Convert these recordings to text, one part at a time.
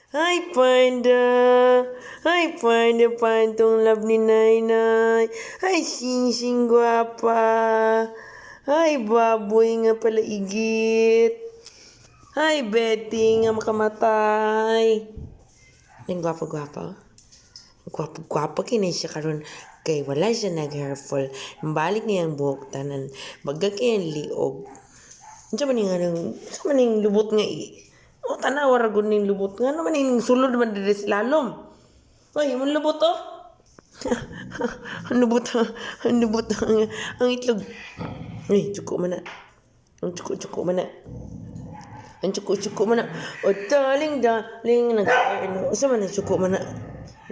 Hi, Panda! Hi, Panda, pantong love ni Nainay. Hi, Sing gwapa. Hi, Baboy nga pala igit. Hi, Betty nga makamatay. Yung gwapo-gwapo. Gwapo-gwapo kinay siya karon kay wala siya nag-hairfall. Balik niya ang buhok tanan. Bagag kayang liog. Ano man yung lubot nga o tanawa ragon ning lubot nga naman ning sulod man diri sa lalom. Oy, imong lubot oh. Ang lubot ang itlog. Ay, cuko man na. Ang cuko man na. Ang cuko man na. O darling usa man ang cuko man na.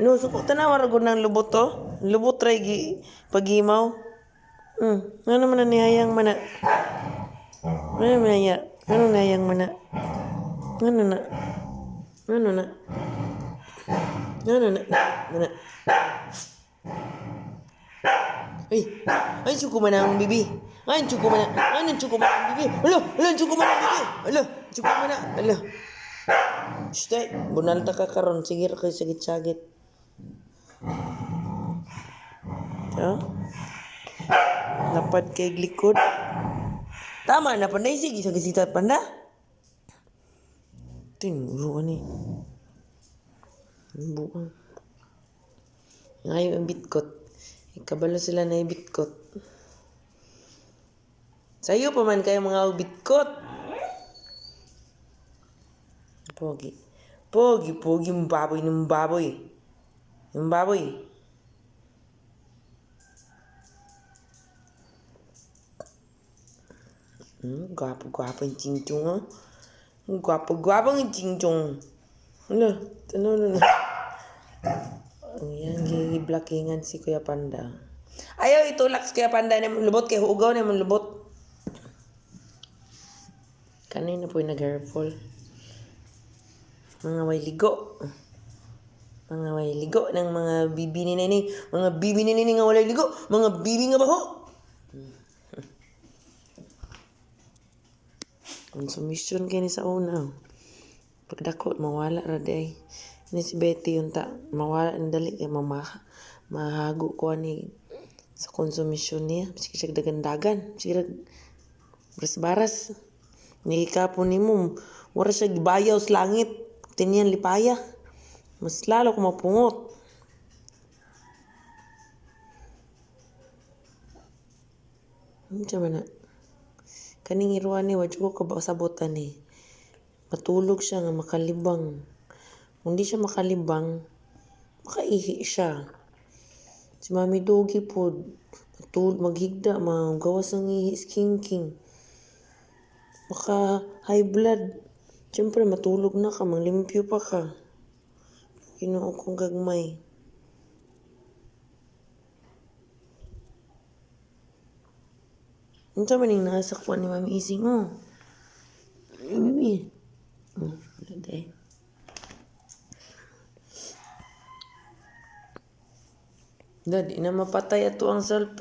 No, suko tanawa ragon ng lubot oh. Lubot ray pagimaw. Ano man na nihayang man na. Ano man na? Ano nahayang man na? Ano na? Ano na? Ano na? Ano na? Ay, cuko man ang bibi. Ay, cuko man na. Ano cuko man ang bibi? Alo, cuko man ang bibi. Alo, cuko man na. Alo. Stay, bunalta ka karon. Sige ra kay sagit-sagit. Oh? Lapad kay likod. Tama na, panday. Sige, sagit-sagit panda. Tinuro ni. Buang. Ngayon ang bitkot. Ikabalo sila na ibitkot. Sa'yo pa man kayo mga bitkot. Pogi. Pogi yung baboy ng baboy. Yung baboy. Gwapo yung chingchong oh. Gwapo yung chingchong. Ano? Ayan, gigi-blockingan si Kuya Panda. Ayaw itulak si Kuya Panda na lubot kay hugaw na lubot. Kanina po yung nag-hairfall. Mga way ligo. Mga way ligo ng mga bibi ni Nini. Mga bibi ni Nini nga walay ligo. Mga bibi nga baho. Consumption kayo ni sa una. Pagdakot, mawala ra day. Ini si Betty yung mawala ng dali kay mahago ko ni sa konsumisyon niya. Sige siya dagan-dagan. Sige baras-baras. Nikikapon ni mo. Wala siya gibayaw sa langit. Tinyan lipaya. Mas lalo ko mapungot. Ano siya man na? Kaning iruan ni, wadyo ko kabasabotan ni. Matulog siya nga makalibang. Kung di siya makalibang, makaihi siya. Si Mami Dogi po, maghigda, magawas ng ihi, skinking. Maka high blood. Siyempre, matulog na ka, manglimpyo pa ka. Kinuo kong gagmay. Ano man yung nakasakwan ni Mami Ising, oh. Mami. Wala day. Dadi na mapatay ato ang cellphone.